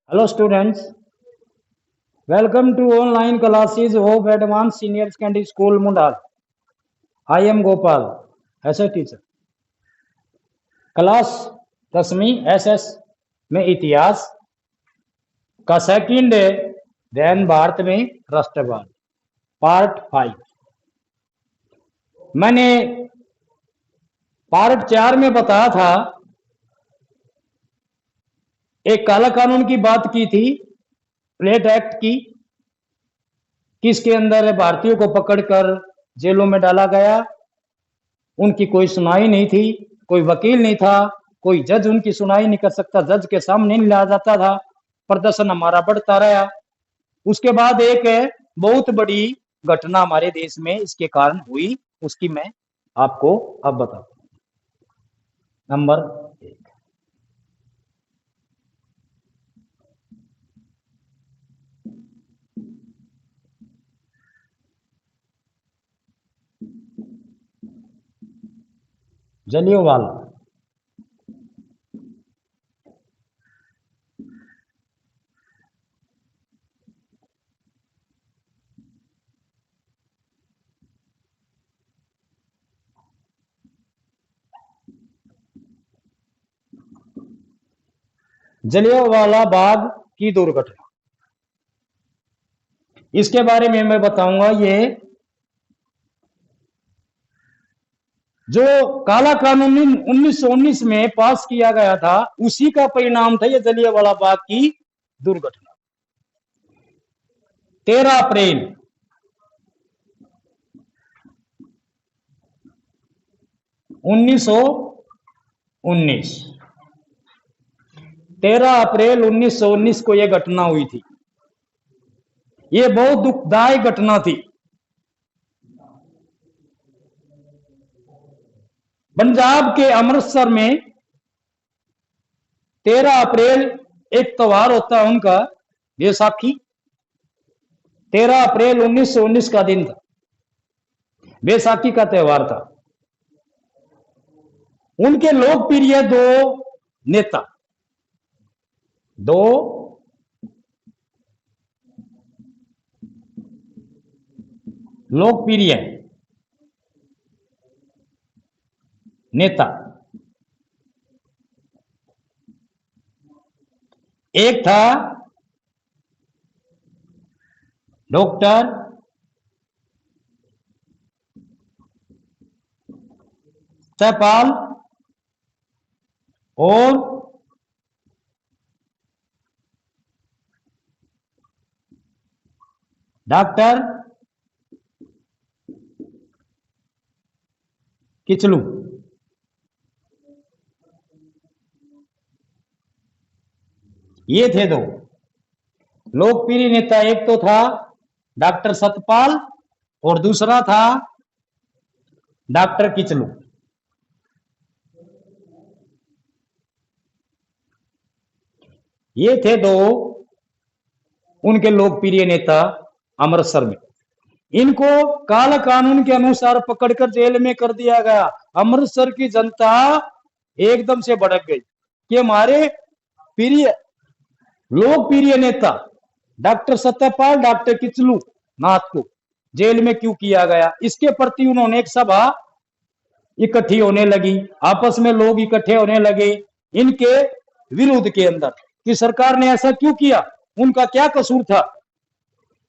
Hello students, welcome to online classes of Advanced Senior Secondary School Mundal. I am Gopal as a teacher. Class 10वीं SS में इतिहास का second है then Bharat में राष्ट्रवाद part 5। मैंने पार्ट 4 में बताया था, एक काला कानून की बात की थी, प्लेट एक्ट की, किसके अंदर भारतीयों को पकड़कर जेलों में डाला गया। उनकी कोई सुनाई नहीं थी, कोई वकील नहीं था, कोई जज उनकी सुनाई नहीं कर सकता, जज के सामने नहीं लाया जाता था। प्रदर्शन हमारा बढ़ता रहा। उसके बाद एक बहुत बड़ी घटना हमारे देश में इसके कारण हुई, उसकी मैं आपको अब बताता हूं। नंबर 1, जलियांवाला। जलियांवाला बाग की दुर्घटना, इसके बारे में मैं बताऊंगा। ये जो काला कानून 1919 में पास किया गया था, उसी का परिणाम था ये जलियांवाला बाग की दुर्घटना। 13 अप्रैल 1919, 13 अप्रैल 1919 को यह घटना हुई थी। ये बहुत दुखदायक घटना थी। पंजाब के अमृतसर में 13 अप्रैल एक त्योहार होता है उनका, बैसाखी। 13 अप्रैल 1919 का दिन था, बैसाखी का त्योहार था। उनके लोकप्रिय दो लोकप्रिय नेता, एक था डॉक्टर सत्यपाल और डॉक्टर किचलू। ये थे दो लोकप्रिय नेता। एक तो था डॉक्टर सतपाल और दूसरा था डॉक्टर किचलू। ये थे दो उनके लोकप्रिय नेता अमृतसर में। इनको काला कानून के अनुसार पकड़कर जेल में कर दिया गया। अमृतसर की जनता एकदम से भड़क गई कि हमारे प्रिय लोकप्रिय नेता डॉक्टर सत्यपाल, डॉक्टर किचलू नाथ को जेल में क्यों किया गया। इसके प्रति उन्होंने एक सभा इकट्ठी होने लगी, आपस में लोग इकट्ठे होने लगे इनके विरोध के अंदर कि सरकार ने ऐसा क्यों किया, उनका क्या कसूर था।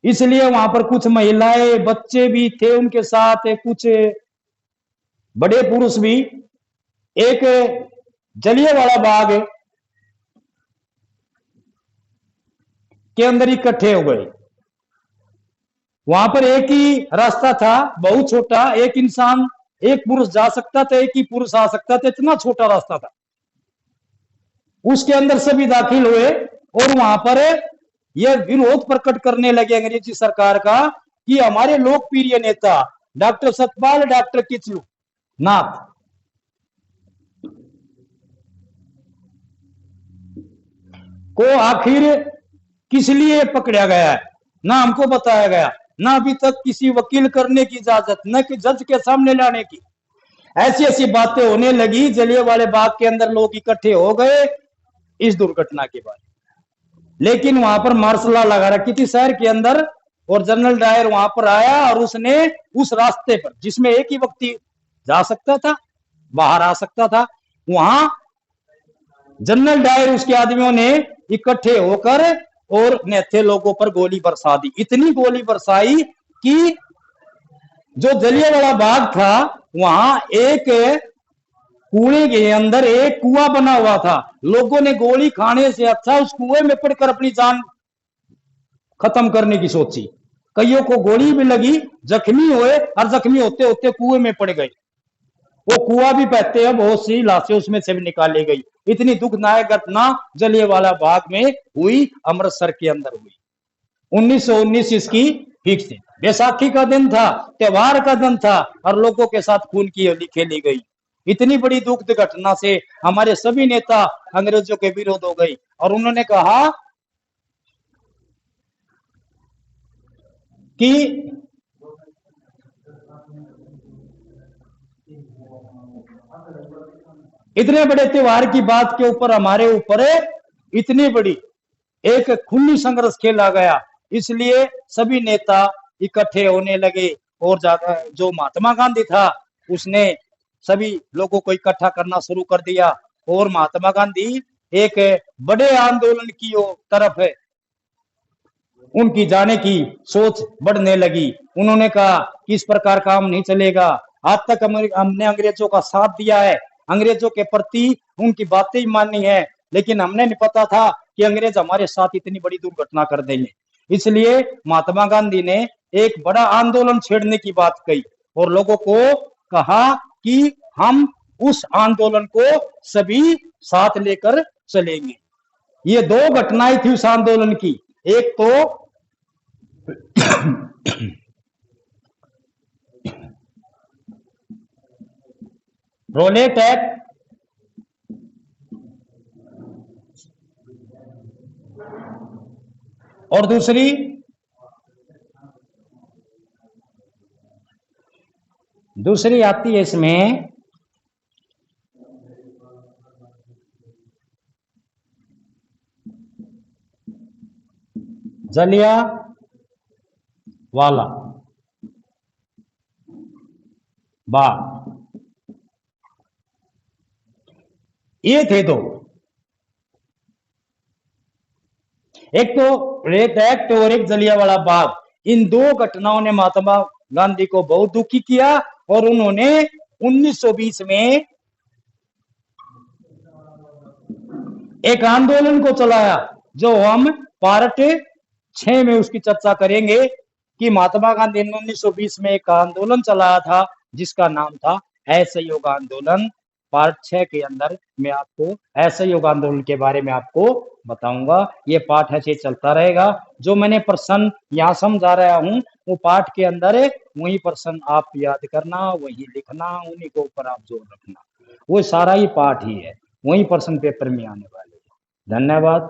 इसलिए वहां पर कुछ महिलाएं, बच्चे भी थे उनके साथ, कुछ बड़े पुरुष भी एक जलियांवाला बाग के अंदर इकट्ठे हो गए। वहां पर एक ही रास्ता था, बहुत छोटा, एक इंसान, एक पुरुष जा सकता था, एक ही पुरुष आ सकता था, इतना छोटा रास्ता था। उसके अंदर सभी दाखिल हुए और वहां पर यह विरोध प्रकट करने लगे अंग्रेजी सरकार का कि हमारे लोकप्रिय नेता डॉक्टर सतपाल, डॉक्टर किचलू नाथ को आखिर किस लिए पकड़ा गया है, ना हमको बताया गया, ना अभी तक किसी वकील करने की इजाजत, न कि जज के सामने लाने की। ऐसी ऐसी बातें होने लगी। जलियांवाले बाग के अंदर लोग इकट्ठे हो गए इस दुर्घटना के बाद। लेकिन वहां पर मार्शल लॉ लगा रखी थी शहर के अंदर, और जनरल डायर वहां पर आया और उसने उस रास्ते पर जिसमें एक ही व्यक्ति जा सकता था, बाहर आ सकता था, वहां जनरल डायर उसके आदमियों ने इकट्ठे होकर और नेथे लोगों पर गोली बरसा दी। इतनी गोली बरसाई कि जो जलियांवाला बाग था वहां एक कुएं के अंदर एक कुआं बना हुआ था, लोगों ने गोली खाने से अच्छा उस कुएं में पड़कर अपनी जान खत्म करने की सोची। कईयों को गोली भी लगी, जख्मी हुए, और जख्मी होते होते कुएं में पड़ गए। वो कुआं भी बहते हैं, बहुत सी लाशें उसमें से भी निकाली गई। इतनी दुखदायक घटना जलियांवाला बाग में हुई, अमृतसर के अंदर हुई। 1919 इसकी ठीक थी, बैसाखी का दिन था, त्योहार का दिन था, और लोगों के साथ खून की होली खेली गई। इतनी बड़ी दुखद घटना से हमारे सभी नेता अंग्रेजों के विरोध हो गई, और उन्होंने कहा कि इतने बड़े त्योहार की बात के ऊपर हमारे ऊपर इतनी बड़ी एक खूनी संघर्ष खेला गया। इसलिए सभी नेता इकट्ठे होने लगे, और ज्यादा जो महात्मा गांधी था उसने सभी लोगों को इकट्ठा करना शुरू कर दिया, और महात्मा गांधी एक बड़े आंदोलन की तरफ उनकी जाने की सोच बढ़ने लगी। उन्होंने कहा कि इस प्रकार काम नहीं चलेगा, आज तक हमने अंग्रेजों का साथ दिया है, अंग्रेजों के प्रति उनकी बातें ही माननी है, लेकिन हमने नहीं पता था कि अंग्रेज हमारे साथ इतनी बड़ी दुर्घटना कर देंगे। इसलिए महात्मा गांधी ने एक बड़ा आंदोलन छेड़ने की बात कही, और लोगों को कहा कि हम उस आंदोलन को सभी साथ लेकर चलेंगे। ये दो घटनाएं थी उस आंदोलन की, एक तो रोलेट एक्ट, और दूसरी आती है इसमें जलियांवाला बाग। ये थे दो, एक तो रेत एक्ट और एक जलियांवाला बाग। इन दो घटनाओं ने महात्मा गांधी को बहुत दुखी किया, और उन्होंने 1920 में एक आंदोलन को चलाया, जो हम पार्ट 6 में उसकी चर्चा करेंगे कि महात्मा गांधी ने 1920 में एक आंदोलन चलाया था जिसका नाम था असहयोग आंदोलन। पार्ट 6 के अंदर मैं आपको असहयोग आंदोलन के बारे में आपको बताऊंगा। ये पाठ ऐसे चलता रहेगा। जो मैंने प्रश्न यहाँ समझा रहा हूँ वो पाठ के अंदर है, वही प्रश्न आप याद करना, वही लिखना, उन्हीं के ऊपर आप जोर रखना। वो सारा ही पाठ ही है, वही प्रश्न पेपर में आने वाले। धन्यवाद।